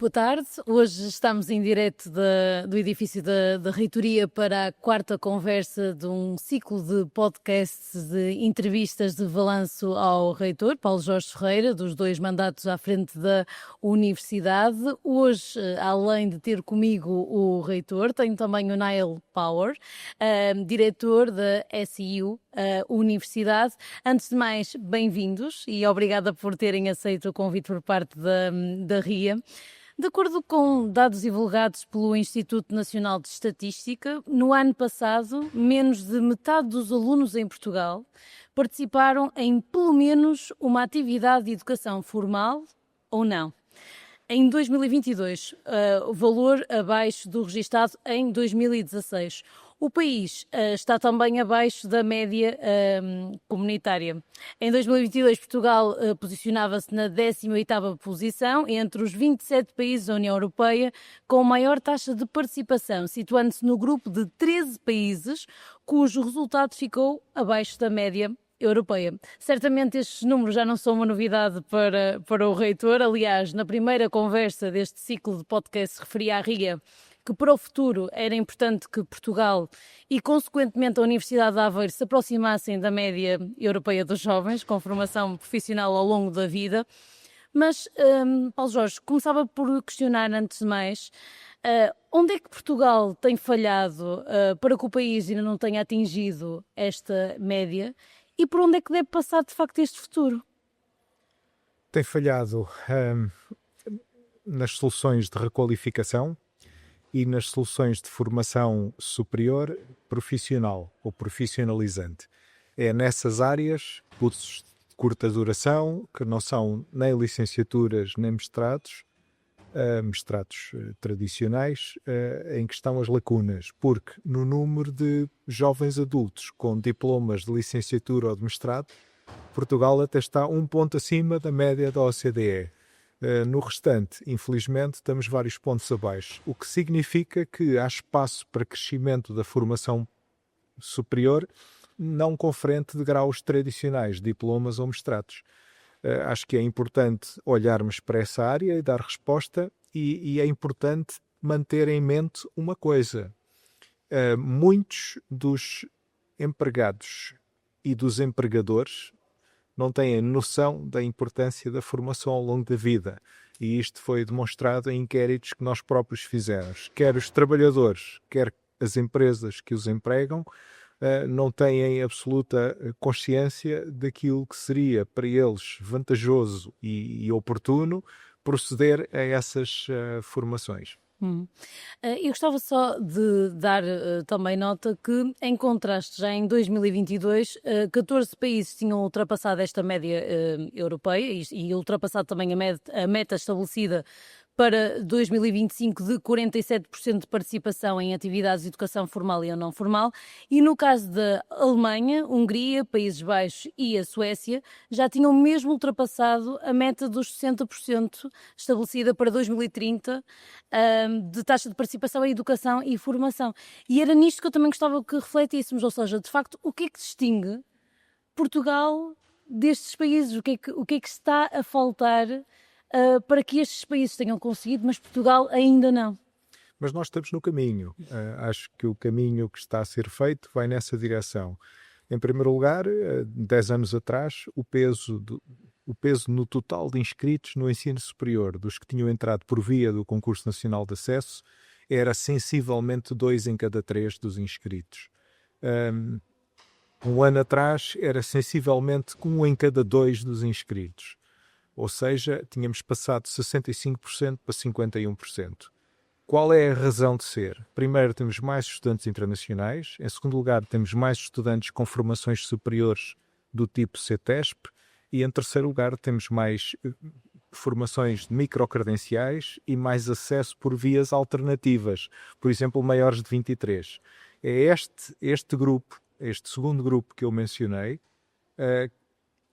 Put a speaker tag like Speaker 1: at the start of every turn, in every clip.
Speaker 1: Boa tarde, hoje estamos em direto do edifício da Reitoria para a quarta conversa de um ciclo de podcasts de entrevistas de balanço ao reitor, Paulo Jorge Ferreira, dos 2 mandatos à frente da Universidade. Hoje, além de ter comigo o reitor, tenho também o Niall Power, diretor da SIU Universidade. Antes de mais, bem-vindos e obrigada por terem aceito o convite por parte da RIA. De acordo com dados divulgados pelo Instituto Nacional de Estatística, no ano passado, menos de metade dos alunos em Portugal participaram em pelo menos uma atividade de educação formal ou não. Em 2022, o valor abaixo do registado em 2016. O país está também abaixo da média comunitária. Em 2022, Portugal posicionava-se na 18ª posição entre os 27 países da União Europeia com maior taxa de participação, situando-se no grupo de 13 países cujo resultado ficou abaixo da média europeia. Certamente estes números já não são uma novidade para o reitor. Aliás, na primeira conversa deste ciclo de podcast referia à RIA que para o futuro era importante que Portugal e, consequentemente, a Universidade de Aveiro se aproximassem da média europeia dos jovens, com formação profissional ao longo da vida. Mas, Paulo Jorge, começava por questionar, antes de mais, onde é que Portugal tem falhado para que o país ainda não tenha atingido esta média e por onde é que deve passar, de facto, este futuro?
Speaker 2: Tem falhado nas soluções de requalificação e nas soluções de formação superior profissional ou profissionalizante. É nessas áreas, cursos de curta duração, que não são nem licenciaturas nem mestrados tradicionais, em que estão as lacunas, porque no número de jovens adultos com diplomas de licenciatura ou de mestrado, Portugal até está um ponto acima da média da OCDE. No restante, infelizmente, estamos vários pontos abaixo, o que significa que há espaço para crescimento da formação superior, não conferente de graus tradicionais, diplomas ou mestrados. Acho que é importante olharmos para essa área e dar resposta, e é importante manter em mente uma coisa. Muitos dos empregados e dos empregadores não têm noção da importância da formação ao longo da vida. E isto foi demonstrado em inquéritos que nós próprios fizemos. Quer os trabalhadores, quer as empresas que os empregam, não têm absoluta consciência daquilo que seria para eles vantajoso e oportuno proceder a essas formações.
Speaker 1: Eu gostava só de dar também nota que, em contraste, já em 2022, 14 países tinham ultrapassado esta média europeia e ultrapassado também a meta estabelecida para 2025 de 47% de participação em atividades de educação formal e não formal, e no caso da Alemanha, Hungria, Países Baixos e a Suécia já tinham mesmo ultrapassado a meta dos 60% estabelecida para 2030 de taxa de participação em educação e formação. E era nisto que eu também gostava que refletíssemos, ou seja, de facto, o que é que distingue Portugal destes países? O que é que está a faltar para que estes países tenham conseguido, mas Portugal ainda não?
Speaker 2: Mas nós estamos no caminho. Acho que o caminho que está a ser feito vai nessa direção. Em primeiro lugar, 10 anos atrás, o peso no total de inscritos no ensino superior, dos que tinham entrado por via do Concurso Nacional de Acesso, era sensivelmente 2 em cada 3 dos inscritos. Um ano atrás, era sensivelmente 1 em cada 2 dos inscritos. Ou seja, tínhamos passado de 65% para 51%. Qual é a razão de ser? Primeiro, temos mais estudantes internacionais. Em segundo lugar, temos mais estudantes com formações superiores do tipo CETESP. E em terceiro lugar, temos mais formações de microcredenciais e mais acesso por vias alternativas, por exemplo, maiores de 23. É este grupo, este segundo grupo que eu mencionei,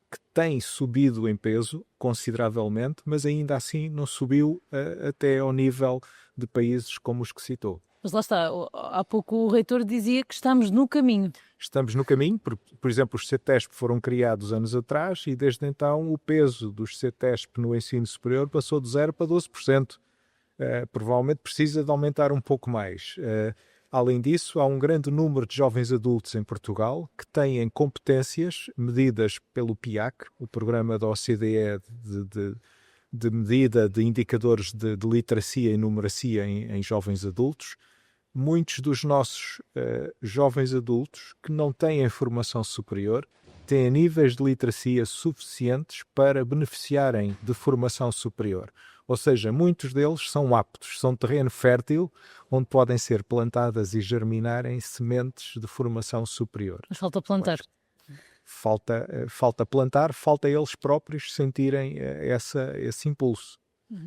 Speaker 2: que tem subido em peso consideravelmente, mas ainda assim não subiu até ao nível de países como os que citou.
Speaker 1: Mas lá está, há pouco o reitor dizia que estamos no caminho.
Speaker 2: Estamos no caminho, por exemplo, os CETESP foram criados anos atrás e desde então o peso dos CETESP no ensino superior passou de 0 para 12%. Provavelmente precisa de aumentar um pouco mais. Além disso, há um grande número de jovens adultos em Portugal que têm competências medidas pelo PIAC, o programa da OCDE de medida de indicadores de literacia e numeracia em jovens adultos. Muitos dos nossos jovens adultos que não têm formação superior têm níveis de literacia suficientes para beneficiarem de formação superior. Ou seja, muitos deles são aptos, são terreno fértil onde podem ser plantadas e germinarem sementes de formação superior.
Speaker 1: Mas falta plantar.
Speaker 2: Falta plantar, falta eles próprios sentirem esse impulso.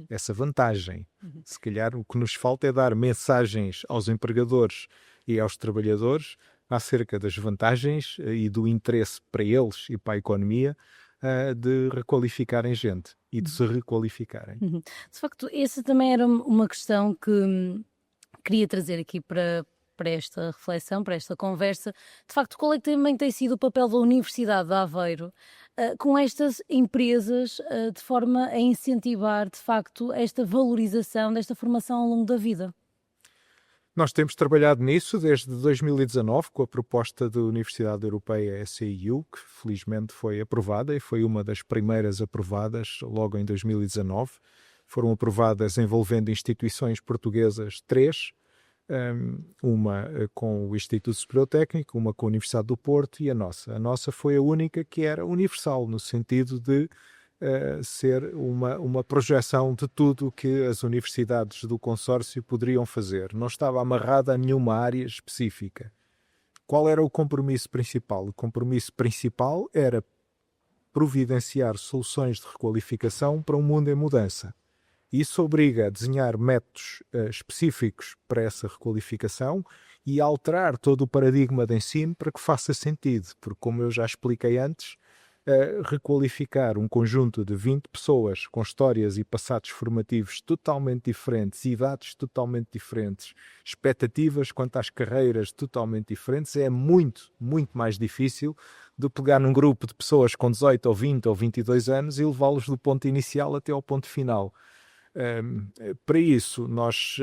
Speaker 2: Essa vantagem. Se calhar o que nos falta é dar mensagens aos empregadores e aos trabalhadores acerca das vantagens e do interesse para eles e para a economia de requalificarem gente e de se requalificarem.
Speaker 1: De facto, essa também era uma questão que queria trazer aqui para esta reflexão, para esta conversa. De facto, qual é que também tem sido o papel da Universidade de Aveiro com estas empresas de forma a incentivar, de facto, esta valorização desta formação ao longo da vida?
Speaker 2: Nós temos trabalhado nisso desde 2019 com a proposta da Universidade Europeia SEIU, que felizmente foi aprovada e foi uma das primeiras aprovadas logo em 2019. Foram aprovadas envolvendo instituições portuguesas 3, uma com o Instituto Superior Técnico, uma com a Universidade do Porto e a nossa. A nossa foi a única que era universal, no sentido de ser uma projeção de tudo o que as universidades do consórcio poderiam fazer. Não estava amarrada a nenhuma área específica. Qual era o compromisso principal? O compromisso principal era providenciar soluções de requalificação para um mundo em mudança. Isso obriga a desenhar métodos específicos para essa requalificação e a alterar todo o paradigma de ensino para que faça sentido, porque, como eu já expliquei antes, requalificar um conjunto de 20 pessoas com histórias e passados formativos totalmente diferentes, idades totalmente diferentes, expectativas quanto às carreiras totalmente diferentes, é muito, muito mais difícil do que pegar num grupo de pessoas com 18 ou 20 ou 22 anos e levá-los do ponto inicial até ao ponto final. Para isso, nós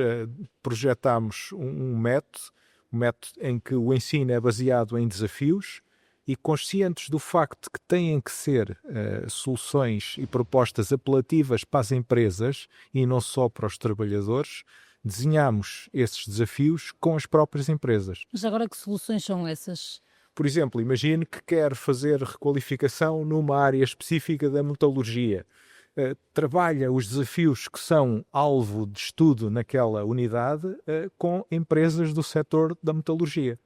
Speaker 2: projetamos um método em que o ensino é baseado em desafios e conscientes do facto de que têm que ser soluções e propostas apelativas para as empresas e não só para os trabalhadores, desenhamos esses desafios com as próprias empresas.
Speaker 1: Mas agora que soluções são essas?
Speaker 2: Por exemplo, imagine que quer fazer requalificação numa área específica da metalurgia. Trabalha os desafios que são alvo de estudo naquela unidade com empresas do setor da metalurgia.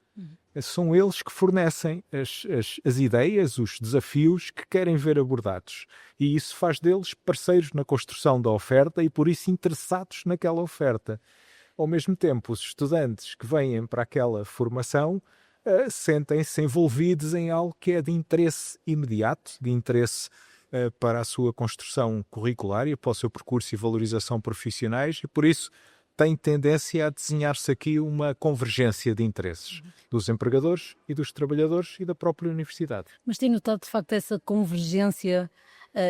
Speaker 2: São eles que fornecem as ideias, os desafios que querem ver abordados. E isso faz deles parceiros na construção da oferta e, por isso, interessados naquela oferta. Ao mesmo tempo, os estudantes que vêm para aquela formação sentem-se envolvidos em algo que é de interesse imediato, de interesse para a sua construção curricular e para o seu percurso e valorização profissionais e, por isso, tem tendência a desenhar-se aqui uma convergência de interesses dos empregadores e dos trabalhadores e da própria universidade.
Speaker 1: Mas tem notado, de facto, essa convergência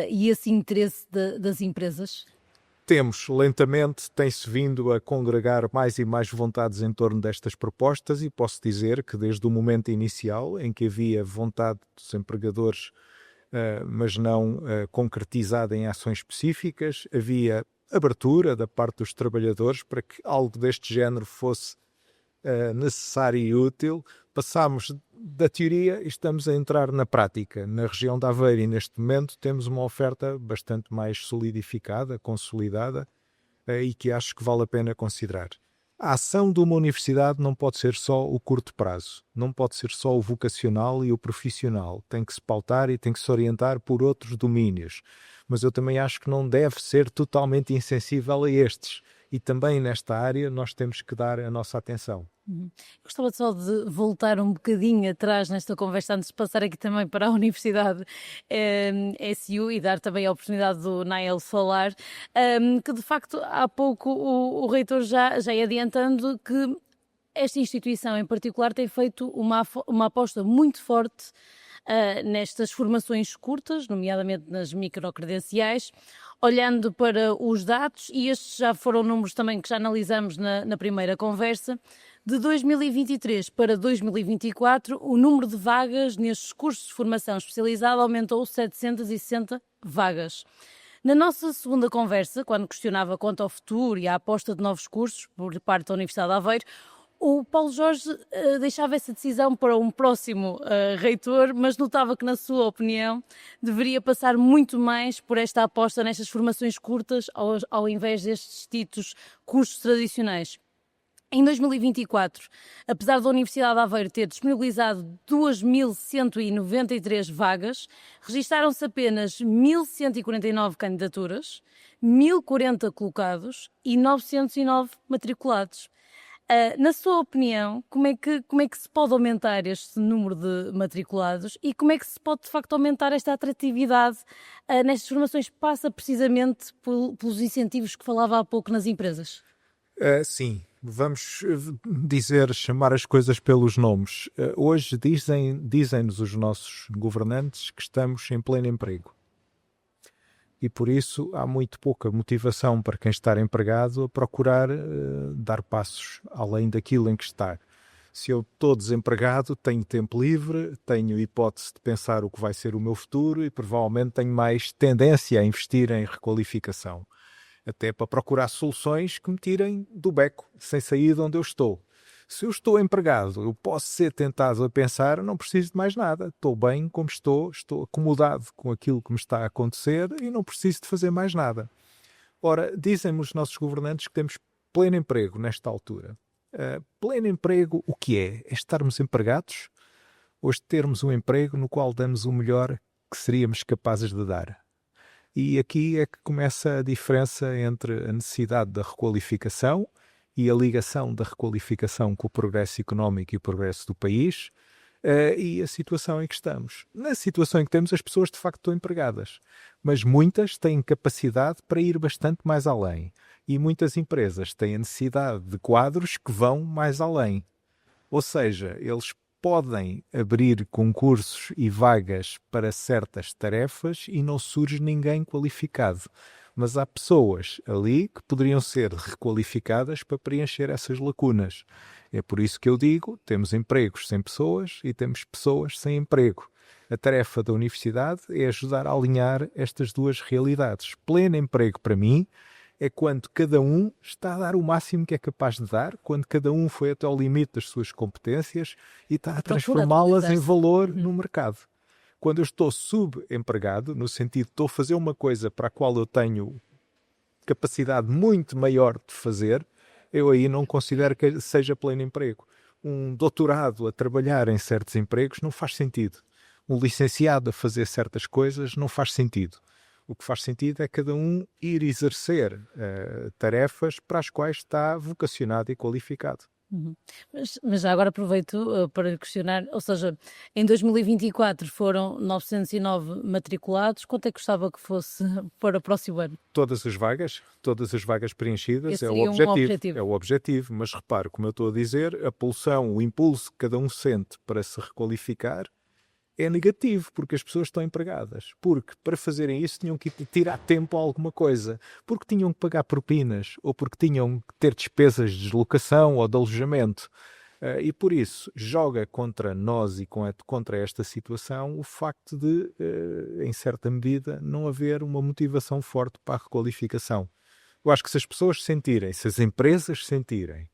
Speaker 1: e esse interesse das empresas?
Speaker 2: Temos, lentamente, tem-se vindo a congregar mais e mais vontades em torno destas propostas e posso dizer que desde o momento inicial em que havia vontade dos empregadores mas não concretizada em ações específicas, havia abertura da parte dos trabalhadores para que algo deste género fosse necessário e útil. Passámos da teoria e estamos a entrar na prática. Na região de Aveiro, e neste momento, temos uma oferta bastante mais solidificada, consolidada e que acho que vale a pena considerar. A ação de uma universidade não pode ser só o curto prazo, não pode ser só o vocacional e o profissional. Tem que se pautar e tem que se orientar por outros domínios. Mas eu também acho que não deve ser totalmente insensível a estes. E também nesta área nós temos que dar a nossa atenção.
Speaker 1: Gostava só de voltar um bocadinho atrás nesta conversa, antes de passar aqui também para a Universidade SU e dar também a oportunidade do Nael falar, que de facto há pouco o reitor já ia adiantando que esta instituição em particular tem feito uma aposta muito forte nestas formações curtas, nomeadamente nas microcredenciais, olhando para os dados, e estes já foram números também que já analisamos na primeira conversa. De 2023 para 2024, o número de vagas nestes cursos de formação especializada aumentou 760 vagas. Na nossa segunda conversa, quando questionava quanto ao futuro e à aposta de novos cursos por parte da Universidade de Aveiro, o Paulo Jorge deixava essa decisão para um próximo reitor, mas notava que, na sua opinião, deveria passar muito mais por esta aposta nestas formações curtas ao invés destes ditos cursos tradicionais. Em 2024, apesar da Universidade de Aveiro ter disponibilizado 2.193 vagas, registaram-se apenas 1.149 candidaturas, 1.040 colocados e 909 matriculados. Na sua opinião, como é que se pode aumentar este número de matriculados e como é que se pode, de facto, aumentar esta atratividade nestas formações? Passa precisamente pelos incentivos que falava há pouco nas empresas?
Speaker 2: Sim. Vamos chamar as coisas pelos nomes. Hoje dizem-nos os nossos governantes que estamos em pleno emprego. E por isso há muito pouca motivação para quem está empregado a procurar dar passos além daquilo em que está. Se eu estou desempregado, tenho tempo livre, tenho hipótese de pensar o que vai ser o meu futuro e provavelmente tenho mais tendência a investir em requalificação. Até para procurar soluções que me tirem do beco, sem sair de onde eu estou. Se eu estou empregado, eu posso ser tentado a pensar, não preciso de mais nada, estou bem como estou acomodado com aquilo que me está a acontecer e não preciso de fazer mais nada. Ora, dizem-me os nossos governantes que temos pleno emprego nesta altura. Pleno emprego, o que é? É estarmos empregados ou termos um emprego no qual damos o melhor que seríamos capazes de dar? E aqui é que começa a diferença entre a necessidade da requalificação e a ligação da requalificação com o progresso económico e o progresso do país e a situação em que estamos. Na situação em que temos, as pessoas de facto estão empregadas, mas muitas têm capacidade para ir bastante mais além e muitas empresas têm a necessidade de quadros que vão mais além. Ou seja, eles podem abrir concursos e vagas para certas tarefas e não surge ninguém qualificado. Mas há pessoas ali que poderiam ser requalificadas para preencher essas lacunas. É por isso que eu digo, temos empregos sem pessoas e temos pessoas sem emprego. A tarefa da universidade é ajudar a alinhar estas duas realidades. Pleno emprego para mim é quando cada um está a dar o máximo que é capaz de dar, quando cada um foi até ao limite das suas competências e está a transformá-las em valor no mercado. Quando eu estou subempregado, no sentido de estou a fazer uma coisa para a qual eu tenho capacidade muito maior de fazer, eu aí não considero que seja pleno emprego. Um doutorado a trabalhar em certos empregos não faz sentido. Um licenciado a fazer certas coisas não faz sentido. O que faz sentido é cada um ir exercer tarefas para as quais está vocacionado e qualificado.
Speaker 1: Uhum. Mas já agora aproveito para lhe questionar, ou seja, em 2024 foram 909 matriculados, quanto é que gostava que fosse para o próximo ano?
Speaker 2: Todas as vagas preenchidas.
Speaker 1: Esse
Speaker 2: é o
Speaker 1: seria um objetivo.
Speaker 2: É o objetivo, mas repare, como eu estou a dizer, a pulsão, o impulso que cada um sente para se requalificar é negativo, porque as pessoas estão empregadas. Porque para fazerem isso tinham que tirar tempo a alguma coisa. Porque tinham que pagar propinas, ou porque tinham que ter despesas de deslocação ou de alojamento. E por isso joga contra nós e contra esta situação o facto de, em certa medida, não haver uma motivação forte para a requalificação. Eu acho que se as pessoas sentirem, se as empresas sentirem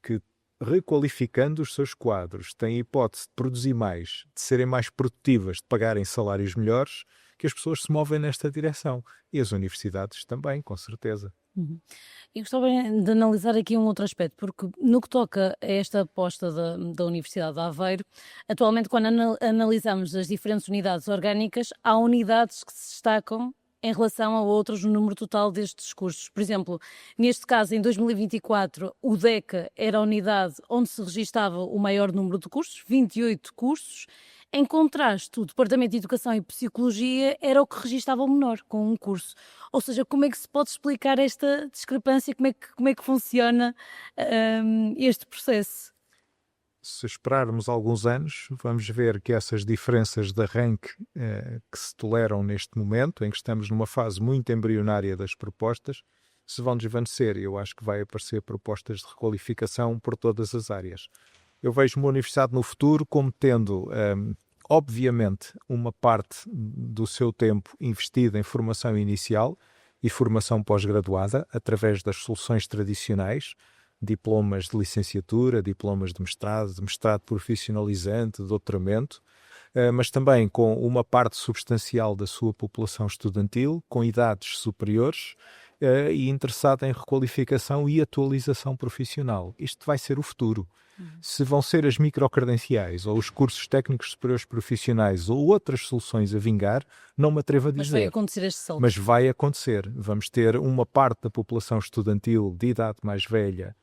Speaker 2: que requalificando os seus quadros, têm hipótese de produzir mais, de serem mais produtivas, de pagarem salários melhores, que as pessoas se movem nesta direção. E as universidades também, com certeza.
Speaker 1: Uhum. Eu gostava de analisar aqui um outro aspecto, porque no que toca a esta aposta da Universidade de Aveiro, atualmente quando analisamos as diferentes unidades orgânicas, há unidades que se destacam em relação a outros no número total destes cursos. Por exemplo, neste caso, em 2024, o DECA era a unidade onde se registava o maior número de cursos, 28 cursos. Em contraste, o Departamento de Educação e Psicologia era o que registava o menor, com um curso. Ou seja, como é que se pode explicar esta discrepância? Como é que funciona este processo?
Speaker 2: Se esperarmos alguns anos, vamos ver que essas diferenças de arranque que se toleram neste momento, em que estamos numa fase muito embrionária das propostas, se vão desvanecer. Eu acho que vai aparecer propostas de requalificação por todas as áreas. Eu vejo uma universidade no futuro como tendo, obviamente, uma parte do seu tempo investida em formação inicial e formação pós-graduada, através das soluções tradicionais, diplomas de licenciatura, diplomas de mestrado profissionalizante, doutoramento, mas também com uma parte substancial da sua população estudantil, com idades superiores e interessada em requalificação e atualização profissional. Isto vai ser o futuro. Se vão ser as microcredenciais ou os cursos técnicos superiores profissionais ou outras soluções a vingar, não me atrevo a dizer.
Speaker 1: Mas vai acontecer este salto.
Speaker 2: Mas vai acontecer. Vamos ter uma parte da população estudantil de idade mais velha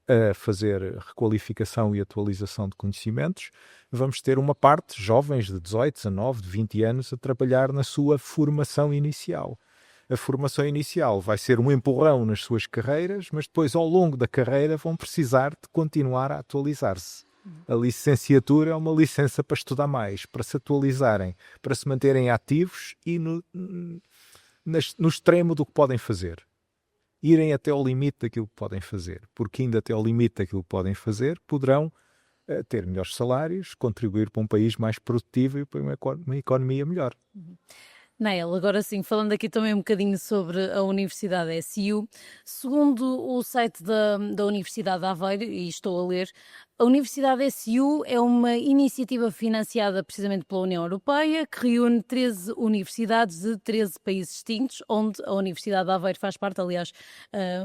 Speaker 2: a fazer requalificação e atualização de conhecimentos. Vamos ter uma parte, jovens de 18, 19, de 20 anos, a trabalhar na sua formação inicial. A formação inicial vai ser um empurrão nas suas carreiras, mas depois, ao longo da carreira, vão precisar de continuar a atualizar-se. A licenciatura é uma licença para estudar mais, para se atualizarem, para se manterem ativos e no extremo do que podem fazer. Irem até ao limite daquilo que podem fazer, porque indo até ao limite daquilo que podem fazer, poderão ter melhores salários, contribuir para um país mais produtivo e para uma economia melhor.
Speaker 1: Nael, agora sim, falando aqui também um bocadinho sobre a Universidade SU, segundo o site da Universidade de Aveiro, e estou a ler, a Universidade SU é uma iniciativa financiada precisamente pela União Europeia que reúne 13 universidades de 13 países distintos, onde a Universidade de Aveiro faz parte. Aliás,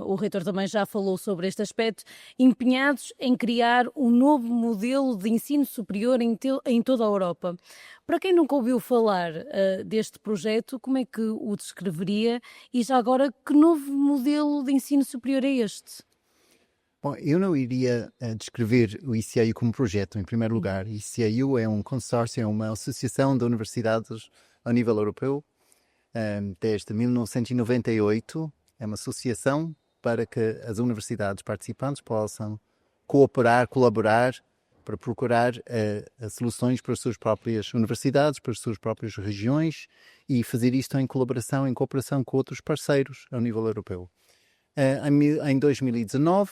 Speaker 1: o reitor também já falou sobre este aspecto, empenhados em criar um novo modelo de ensino superior em toda a Europa. Para quem nunca ouviu falar deste projeto, como é que o descreveria? E já agora, que novo modelo de ensino superior é este?
Speaker 3: Bom, eu não iria descrever o ICAU como projeto, em primeiro lugar. O ICAU é um consórcio, é uma associação de universidades a nível europeu, desde 1998. É uma associação para que as universidades participantes possam cooperar, colaborar, para procurar soluções para as suas próprias universidades, para as suas próprias regiões e fazer isto em colaboração, em cooperação com outros parceiros a nível europeu. Em 2019,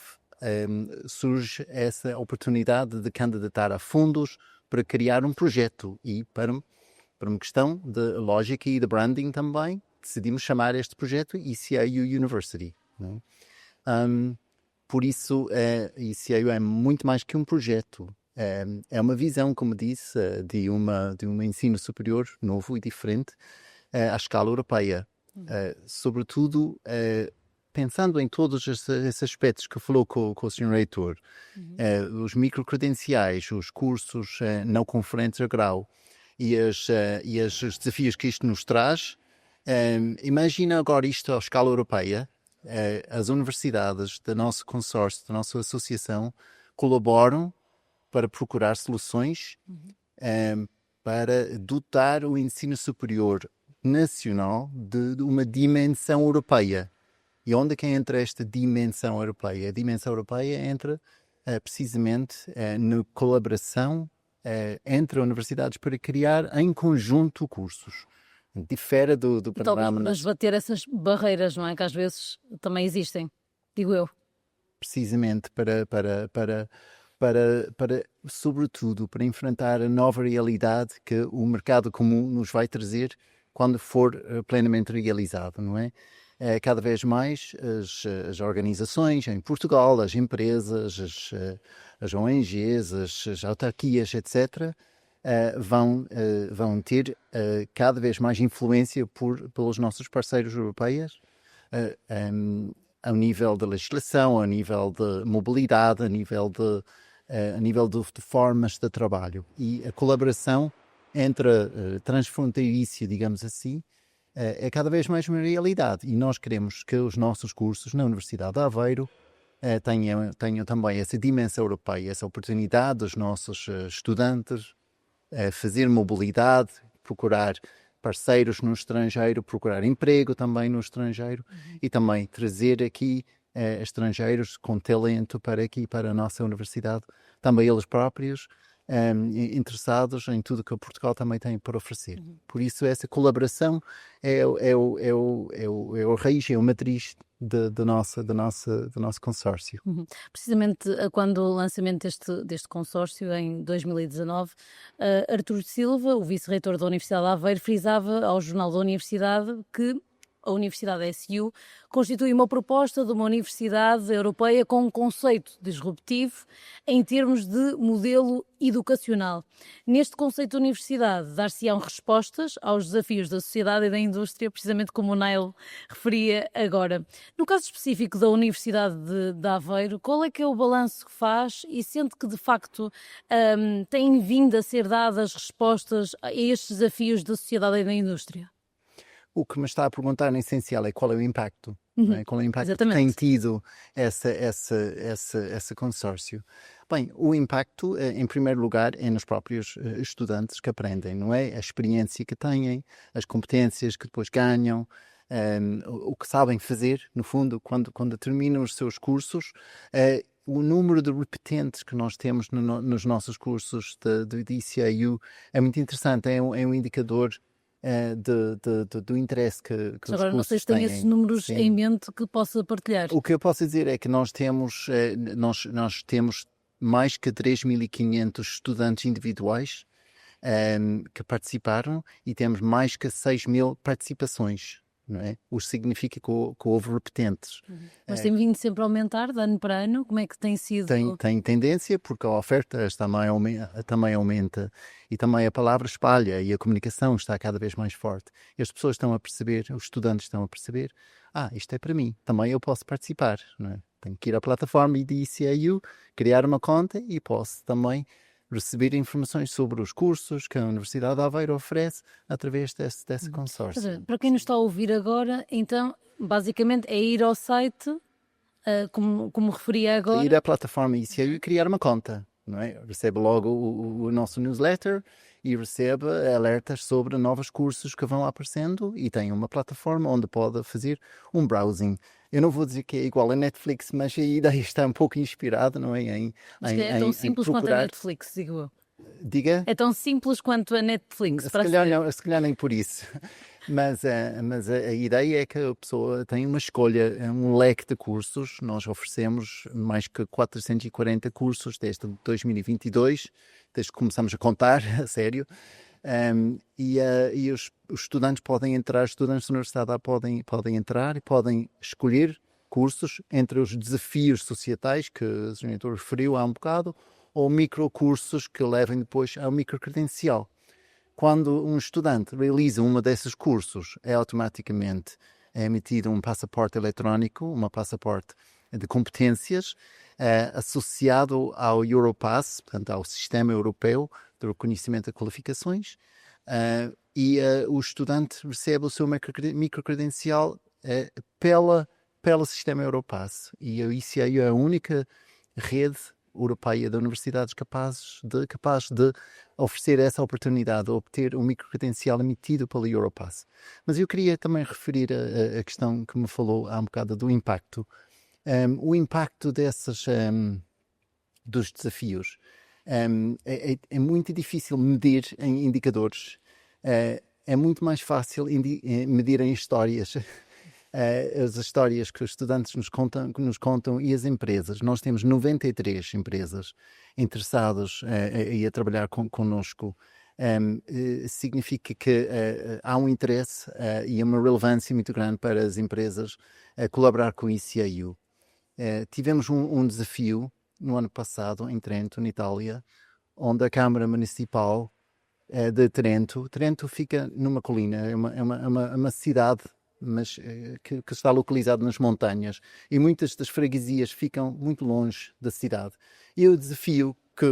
Speaker 3: surge essa oportunidade de candidatar a fundos para criar um projeto e para uma questão de lógica e de branding também, decidimos chamar este projeto ICAU University. Não é? Por isso, ICAU é muito mais que um projeto. É uma visão, como disse, de um ensino superior novo e diferente à escala europeia. Sobretudo, pensando em todos esses aspectos que falou com o Sr. Reitor, os microcredenciais, os cursos não conferentes a grau e os desafios que isto nos traz, imagina agora isto à escala europeia. As universidades do nosso consórcio, da nossa associação, colaboram para procurar soluções para dotar o ensino superior nacional de uma dimensão europeia. E onde é que entra esta dimensão europeia? A dimensão europeia entra precisamente na colaboração entre universidades para criar em conjunto cursos. Difere do panorama.
Speaker 1: Mas bater essas barreiras, não é? Que às vezes também existem, digo eu.
Speaker 3: Precisamente para sobretudo, para enfrentar a nova realidade que o mercado comum nos vai trazer quando for plenamente realizado, não é? Cada vez mais as organizações em Portugal, as empresas, as ONGs, as autarquias, etc., vão ter cada vez mais influência pelos nossos parceiros europeus, ao nível da legislação, ao nível de mobilidade, a nível de formas de trabalho. E a colaboração entre transfronteiriça, digamos assim, é cada vez mais uma realidade. E nós queremos que os nossos cursos na Universidade de Aveiro tenham também essa dimensão europeia, essa oportunidade dos nossos estudantes fazer mobilidade, procurar parceiros no estrangeiro, procurar emprego também no estrangeiro e também trazer aqui estrangeiros com talento para aqui, para a nossa universidade, também eles próprios, interessados em tudo que Portugal também tem para oferecer. Por isso, essa colaboração é o raiz, é a matriz do nosso consórcio.
Speaker 1: Precisamente quando o lançamento deste consórcio, em 2019, Artur Silva, o vice-reitor da Universidade de Aveiro, frisava ao Jornal da Universidade que a Universidade SU constitui uma proposta de uma universidade europeia com um conceito disruptivo em termos de modelo educacional. Neste conceito de universidade, dar-se-ão respostas aos desafios da sociedade e da indústria, precisamente como o Nael referia agora. No caso específico da Universidade de Aveiro, qual é que é o balanço que faz e sente que, de facto, têm vindo a ser dadas respostas a estes desafios da sociedade e da indústria?
Speaker 3: O que me está a perguntar, em essencial, é qual é o impacto. Não é? Qual é o impacto que tem tido esse consórcio? Bem, o impacto, em primeiro lugar, é nos próprios estudantes que aprendem, não é? A experiência que têm, as competências que depois ganham, o que sabem fazer, no fundo, quando terminam os seus cursos. O número de repetentes que nós temos nos nossos cursos de ICAU é muito interessante, é um indicador do interesse que os
Speaker 1: agora, não sei se
Speaker 3: cursos
Speaker 1: tem
Speaker 3: têm.
Speaker 1: esses números
Speaker 3: Sim.
Speaker 1: em mente que possa partilhar.
Speaker 3: O que eu posso dizer é que nós temos mais que 3.500 estudantes individuais que participaram e temos mais que 6.000 participações. Não é? O que significa que houve repetentes.
Speaker 1: Mas tem vindo sempre a aumentar de ano para ano? Como é que tem sido?
Speaker 3: Tem tendência, porque a oferta também aumenta e também a palavra espalha e a comunicação está cada vez mais forte. E as pessoas estão a perceber, os estudantes estão a perceber, isto é para mim, também eu posso participar. Não é? Tenho que ir à plataforma de ICAU, criar uma conta e posso também receber informações sobre os cursos que a Universidade de Aveiro oferece através desse consórcio.
Speaker 1: Para quem nos está a ouvir agora, então, basicamente é ir ao site, como referia agora.
Speaker 3: Ir à plataforma ICAU e criar uma conta. Não é? Recebe logo o nosso newsletter e recebe alertas sobre novos cursos que vão aparecendo e tem uma plataforma onde pode fazer um browsing. Eu não vou dizer que é igual a Netflix, mas a ideia está um pouco inspirada, não é?
Speaker 1: É tão simples quanto a Netflix, digo eu.
Speaker 3: Diga?
Speaker 1: É tão simples quanto a Netflix.
Speaker 3: Se calhar nem por isso. Mas a ideia é que a pessoa tem uma escolha, um leque de cursos. Nós oferecemos mais que 440 cursos desde 2022, desde que começamos a contar, a sério. E os estudantes podem entrar, estudantes da universidade podem entrar e podem escolher cursos entre os desafios societais que o Sr. Diretor referiu há um bocado, ou microcursos que levem depois ao microcredencial. Quando um estudante realiza um desses cursos, automaticamente emitido um passaporte eletrónico, um passaporte de competências, associado ao Europass, portanto ao Sistema Europeu de Reconhecimento de Qualificações, e o estudante recebe o seu microcredencial pelo Sistema Europass. E a ICAU é a única rede europeia de universidades capaz de oferecer essa oportunidade de obter um microcredencial emitido pelo Europass. Mas eu queria também referir a questão que me falou há um bocado do impacto. O impacto dos desafios é muito difícil medir em indicadores. É muito mais fácil medir em histórias. As histórias que os estudantes nos contam e as empresas. Nós temos 93 empresas interessadas a trabalhar connosco. Significa que há um interesse e uma relevância muito grande para as empresas colaborar com o ICAU. Tivemos um desafio no ano passado em Trento, na Itália, onde a Câmara Municipal de Trento fica numa colina, é uma cidade, mas que está localizado nas montanhas, e muitas das freguesias ficam muito longe da cidade. E o desafio que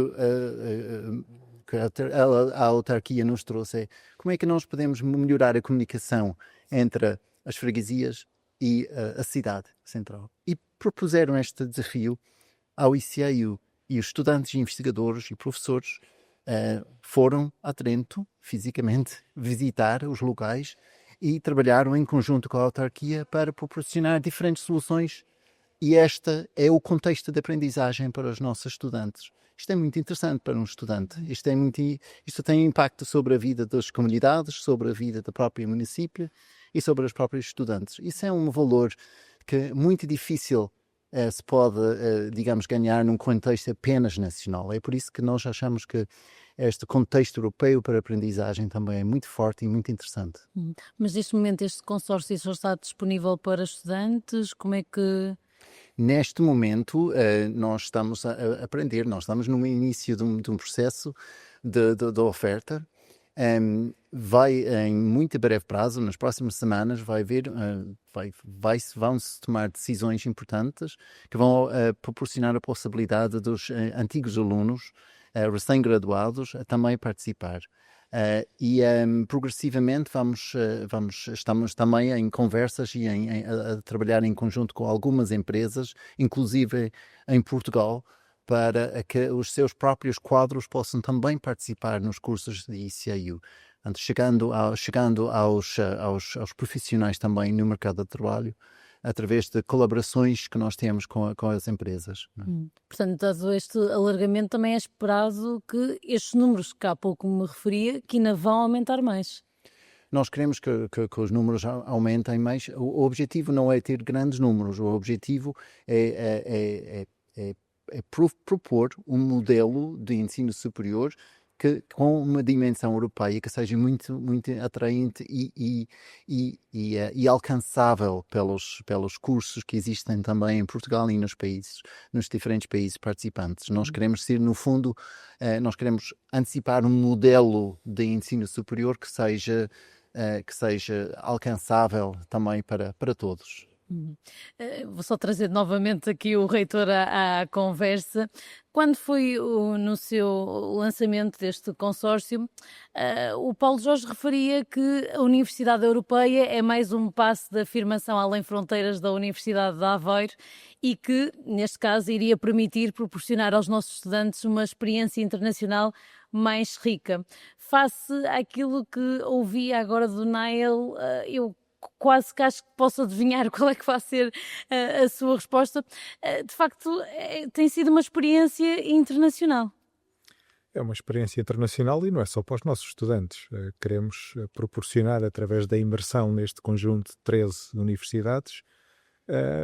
Speaker 3: a autarquia nos trouxe é como é que nós podemos melhorar a comunicação entre as freguesias e a cidade central. E propuseram este desafio ao ICAU, e os estudantes, investigadores e professores foram a Trento, fisicamente, visitar os locais e trabalharam em conjunto com a autarquia para proporcionar diferentes soluções E este é o contexto de aprendizagem para os nossos estudantes. Isto é muito interessante para um estudante. Isto tem impacto sobre a vida das comunidades, sobre a vida do próprio município e sobre os próprios estudantes. Isso é um valor que é muito difícil se pode, digamos, ganhar num contexto apenas nacional. É por isso que nós achamos que este contexto europeu para a aprendizagem também é muito forte e muito interessante.
Speaker 1: Mas neste momento este consórcio só está disponível para estudantes? Como é que...
Speaker 3: Neste momento, nós estamos a aprender, nós estamos no início de um processo de oferta. Vai em muito breve prazo, nas próximas semanas, vão-se tomar decisões importantes que vão proporcionar a possibilidade dos antigos alunos recém-graduados a também participar. Progressivamente estamos também em conversas e a trabalhar em conjunto com algumas empresas, inclusive em Portugal, para que os seus próprios quadros possam também participar nos cursos de ECIU, chegando aos profissionais também no mercado de trabalho, através de colaborações que nós temos com as empresas.
Speaker 1: Portanto, dado este alargamento, também é esperado que estes números que há pouco me referia, que ainda vão aumentar mais.
Speaker 3: Nós queremos que os números aumentem mais. O objetivo não é ter grandes números, o objetivo é propor um modelo de ensino superior com uma dimensão europeia que seja muito, muito atraente e alcançável pelos cursos que existem também em Portugal e nos diferentes países participantes. Nós queremos ser, no fundo, nós queremos antecipar um modelo de ensino superior que seja alcançável também para todos.
Speaker 1: Vou só trazer novamente aqui o reitor à conversa. Quando foi no seu lançamento deste consórcio, o Paulo Jorge referia que a Universidade Europeia é mais um passo de afirmação além fronteiras da Universidade de Aveiro e que, neste caso, iria permitir proporcionar aos nossos estudantes uma experiência internacional mais rica. Face àquilo que ouvi agora do Nael, eu quase que acho que posso adivinhar qual é que vai ser a sua resposta. De facto, tem sido uma experiência internacional.
Speaker 2: É uma experiência internacional e não é só para os nossos estudantes. Queremos proporcionar, através da imersão neste conjunto de 13 universidades,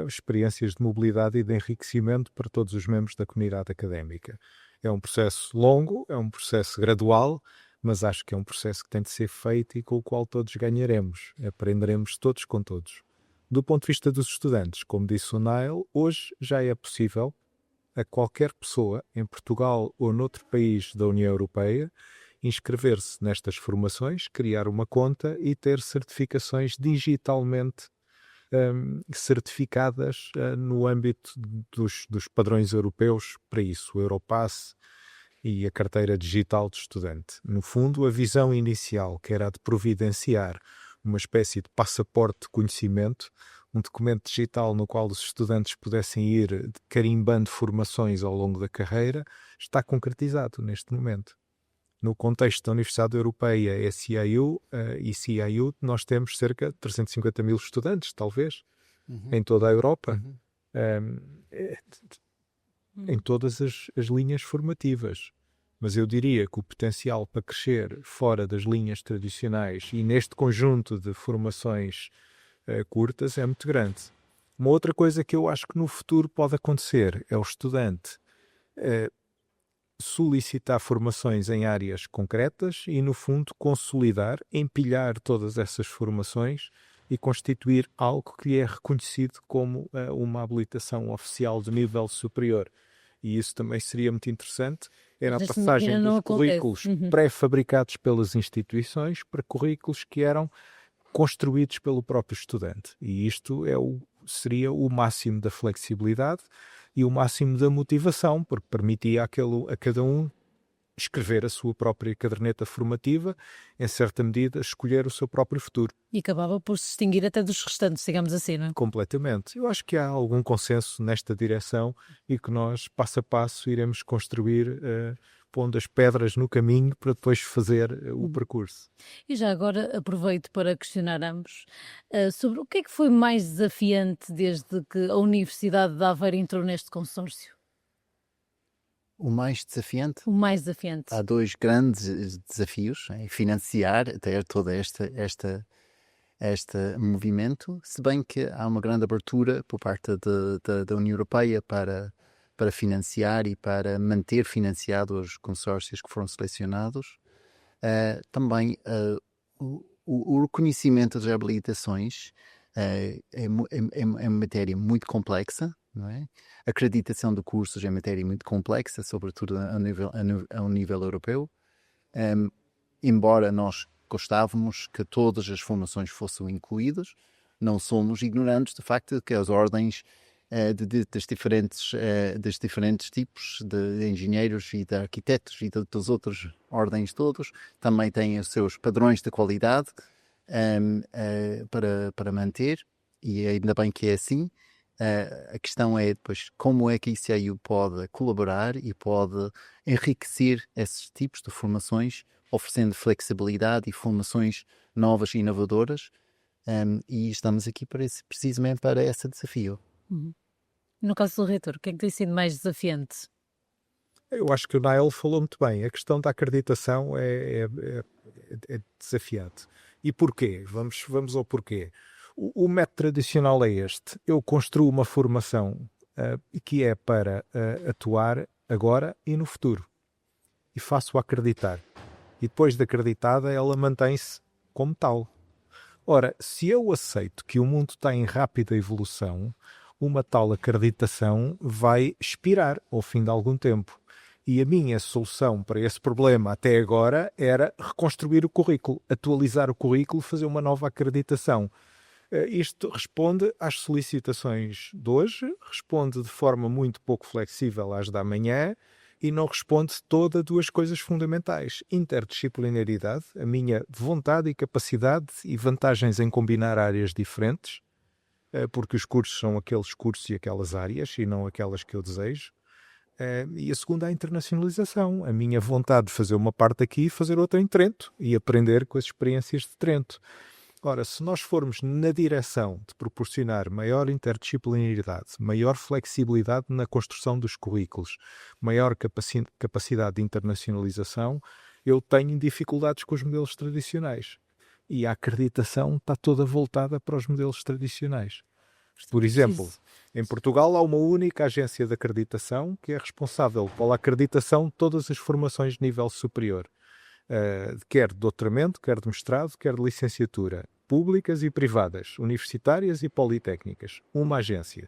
Speaker 2: experiências de mobilidade e de enriquecimento para todos os membros da comunidade académica. É um processo longo, é um processo gradual, mas acho que é um processo que tem de ser feito e com o qual todos ganharemos. Aprenderemos todos com todos. Do ponto de vista dos estudantes, como disse o Nael, hoje já é possível a qualquer pessoa, em Portugal ou noutro país da União Europeia, inscrever-se nestas formações, criar uma conta e ter certificações digitalmente certificadas no âmbito dos padrões europeus para isso, o Europass e a carteira digital de estudante. No fundo, a visão inicial, que era a de providenciar uma espécie de passaporte de conhecimento, um documento digital no qual os estudantes pudessem ir carimbando formações ao longo da carreira, está concretizado neste momento. No contexto da Universidade Europeia ECIU, nós temos cerca de 350 mil estudantes, talvez, em toda a Europa, em todas as linhas formativas. Mas eu diria que o potencial para crescer fora das linhas tradicionais e neste conjunto de formações curtas é muito grande. Uma outra coisa que eu acho que no futuro pode acontecer é o estudante solicitar formações em áreas concretas e, no fundo, consolidar, empilhar todas essas formações e constituir algo que lhe é reconhecido como uma habilitação oficial de nível superior. E isso também seria muito interessante. Era a passagem dos currículos pré-fabricados pelas instituições para currículos que eram construídos pelo próprio estudante. E isto seria o máximo da flexibilidade e o máximo da motivação, porque permitia a cada um escrever a sua própria caderneta formativa, em certa medida, escolher o seu próprio futuro.
Speaker 1: E acabava por se distinguir até dos restantes, digamos assim, não é?
Speaker 2: Completamente. Eu acho que há algum consenso nesta direção e que nós, passo a passo, iremos construir pondo as pedras no caminho para depois fazer o percurso.
Speaker 1: E já agora aproveito para questionar ambos sobre o que é que foi mais desafiante desde que a Universidade de Aveiro entrou neste consórcio?
Speaker 3: O mais desafiante?
Speaker 1: O mais desafiante.
Speaker 3: Há dois grandes desafios, financiar, ter todo este movimento, se bem que há uma grande abertura por parte da União Europeia para financiar e para manter financiados os consórcios que foram selecionados. Também o reconhecimento das habilitações é uma matéria muito complexa, não é? A acreditação de cursos é matéria muito complexa, sobretudo a um nível europeu. Embora nós gostávamos que todas as formações fossem incluídas, não somos ignorantes do facto de que as ordens dos diferentes tipos de engenheiros e de arquitetos e das outras ordens todos também têm os seus padrões de qualidade para manter, e ainda bem que é assim. A questão é depois como é que a ICIU pode colaborar e pode enriquecer esses tipos de formações, oferecendo flexibilidade e formações novas e inovadoras, e estamos aqui precisamente para esse desafio.
Speaker 1: Uhum. No caso do reitor, o que é que tem sido mais desafiante?
Speaker 2: Eu acho que o Nael falou muito bem. A questão da acreditação é desafiante. E porquê? Vamos ao porquê. O método tradicional é este. Eu construo uma formação que é para atuar agora e no futuro. E faço-a acreditar. E depois de acreditada, ela mantém-se como tal. Ora, se eu aceito que o mundo está em rápida evolução, uma tal acreditação vai expirar ao fim de algum tempo. E a minha solução para esse problema até agora era reconstruir o currículo, atualizar o currículo, fazer uma nova acreditação. Isto responde às solicitações de hoje, responde de forma muito pouco flexível às da manhã e não responde toda a duas coisas fundamentais. Interdisciplinaridade, a minha vontade e capacidade e vantagens em combinar áreas diferentes, porque os cursos são aqueles cursos e aquelas áreas e não aquelas que eu desejo. E a segunda é a internacionalização, a minha vontade de fazer uma parte aqui e fazer outra em Trento e aprender com as experiências de Trento. Ora, se nós formos na direção de proporcionar maior interdisciplinaridade, maior flexibilidade na construção dos currículos, maior capacidade de internacionalização, eu tenho dificuldades com os modelos tradicionais. E a acreditação está toda voltada para os modelos tradicionais. Por exemplo, em Portugal há uma única agência de acreditação que é responsável pela acreditação de todas as formações de nível superior, quer de doutoramento, quer de mestrado, quer de licenciatura, públicas e privadas, universitárias e politécnicas. Uma agência.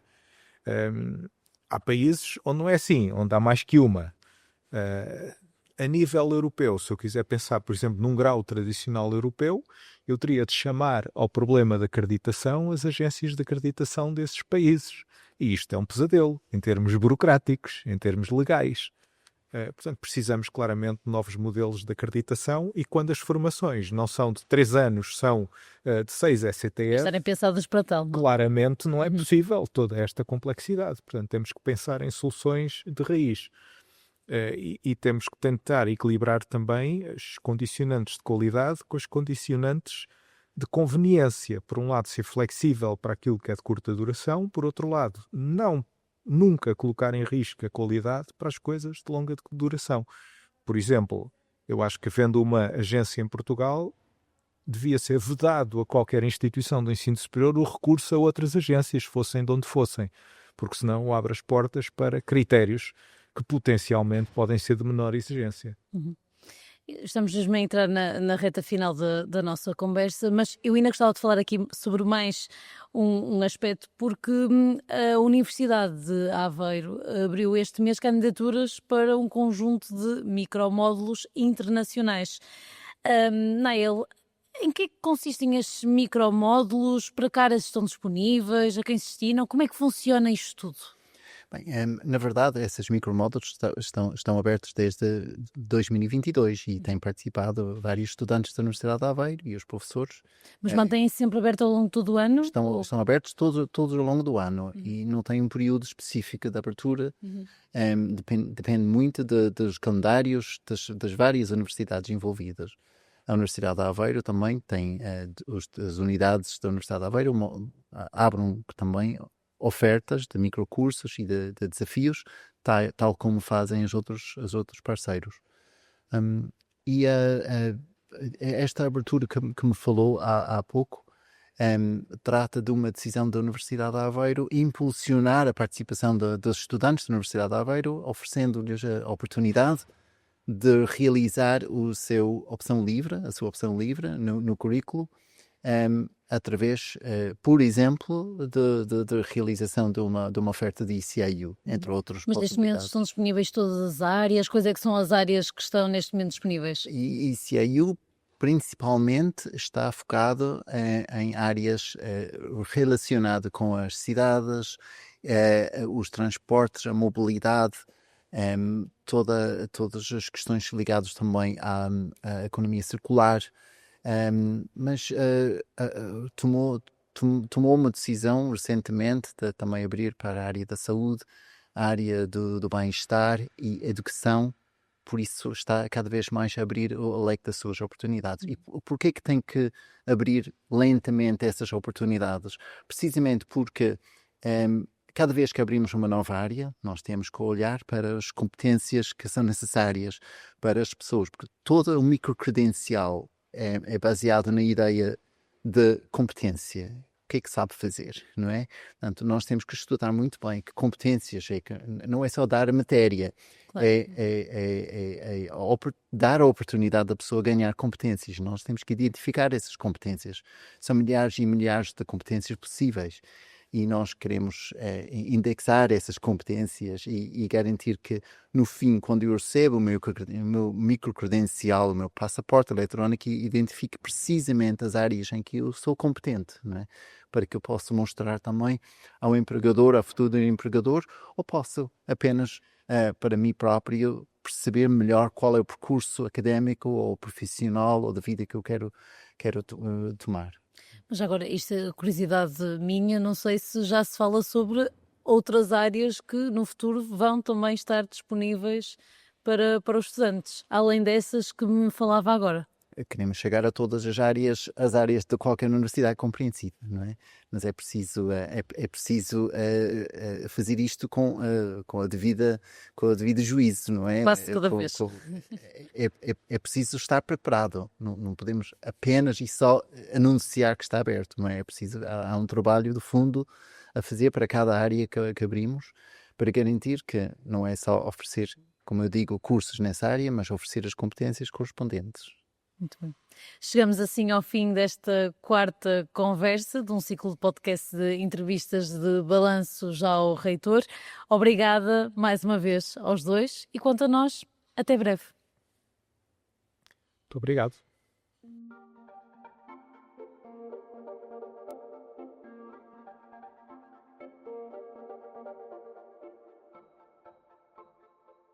Speaker 2: Há países onde não é assim, onde há mais que uma. A nível europeu, se eu quiser pensar, por exemplo, num grau tradicional europeu, eu teria de chamar ao problema da acreditação as agências de acreditação desses países. E isto é um pesadelo, em termos burocráticos, em termos legais. Portanto, precisamos claramente de novos modelos de acreditação e quando as formações não são de 3 anos, são de 6 ECTS,
Speaker 1: Estarem pensadas para tal. Não?
Speaker 2: Claramente não é possível toda esta complexidade. Portanto, temos que pensar em soluções de raiz. E temos que tentar equilibrar também as condicionantes de qualidade com as condicionantes de conveniência. Por um lado, ser flexível para aquilo que é de curta duração, por outro lado, nunca colocar em risco a qualidade para as coisas de longa duração. Por exemplo, eu acho que havendo uma agência em Portugal, devia ser vedado a qualquer instituição de ensino superior o recurso a outras agências, fossem de onde fossem, porque senão abre as portas para critérios que potencialmente podem ser de menor exigência.
Speaker 1: Uhum. Estamos mesmo a entrar na reta final da nossa conversa, mas eu ainda gostava de falar aqui sobre mais um aspecto, porque a Universidade de Aveiro abriu este mês candidaturas para um conjunto de micromódulos internacionais. Nael, em que é que consistem estes micromódulos? Para que áreas estão disponíveis? A quem se destinam? Como é que funciona isto tudo?
Speaker 3: Bem, na verdade, esses micromódulos estão abertos desde 2022 e têm participado vários estudantes da Universidade de Aveiro e os professores.
Speaker 1: Mas mantêm-se sempre aberto ao longo de todo o ano?
Speaker 3: Estão abertos todos ao longo do ano e não têm um período específico de abertura. Depende muito dos calendários das várias universidades envolvidas. A Universidade de Aveiro também tem, as unidades da Universidade de Aveiro abrem também ofertas de microcursos e de desafios, tal como fazem os outros parceiros. E esta abertura que me falou há pouco trata de uma decisão da Universidade de Aveiro impulsionar a participação dos estudantes da Universidade de Aveiro, oferecendo-lhes a oportunidade de realizar a sua opção livre no currículo, através, por exemplo, de realização de uma oferta de ICIU, entre outros.
Speaker 1: Mas neste momento estão disponíveis todas as áreas? Quais é que são as áreas que estão neste momento disponíveis?
Speaker 3: E ICIU principalmente está focado em áreas relacionadas com as cidades, os transportes, a mobilidade, todas as questões ligadas também à economia circular, mas tomou uma decisão recentemente de também abrir para a área da saúde, a área do bem-estar e educação. Por isso está cada vez mais a abrir o leque das suas oportunidades. E por que tem que abrir lentamente essas oportunidades? Precisamente porque cada vez que abrimos uma nova área, nós temos que olhar para as competências que são necessárias para as pessoas, porque todo o microcredencial é baseado na ideia de competência. O que é que sabe fazer, não é? Portanto, nós temos que estudar muito bem que competências, não é só dar a matéria, claro. Dar a oportunidade da pessoa ganhar competências. Nós temos que identificar essas competências. São milhares e milhares de competências possíveis. E nós queremos indexar essas competências e garantir que, no fim, quando eu recebo o meu microcredencial, o meu passaporte eletrónico, identifique precisamente as áreas em que eu sou competente, não é? Para que eu possa mostrar também ao empregador, ao futuro empregador, ou posso apenas, para mim próprio, perceber melhor qual é o percurso académico ou profissional ou da vida que eu quero tomar.
Speaker 1: Mas agora, isto é curiosidade minha, não sei se já se fala sobre outras áreas que no futuro vão também estar disponíveis para os estudantes, além dessas que me falava agora.
Speaker 3: Queremos chegar a todas as áreas de qualquer universidade compreensível, não é? Mas é preciso fazer isto com a devida juízo, não é?
Speaker 1: Quase toda vez.
Speaker 3: É preciso estar preparado, não podemos apenas e só anunciar que está aberto, não é? Há um trabalho de fundo a fazer para cada área que abrimos, para garantir que não é só oferecer, como eu digo, cursos nessa área, mas oferecer as competências correspondentes.
Speaker 1: Muito bem. Chegamos assim ao fim desta quarta conversa de um ciclo de podcast de entrevistas de balanço já ao reitor. Obrigada mais uma vez aos dois e quanto a nós, até breve.
Speaker 2: Muito obrigado.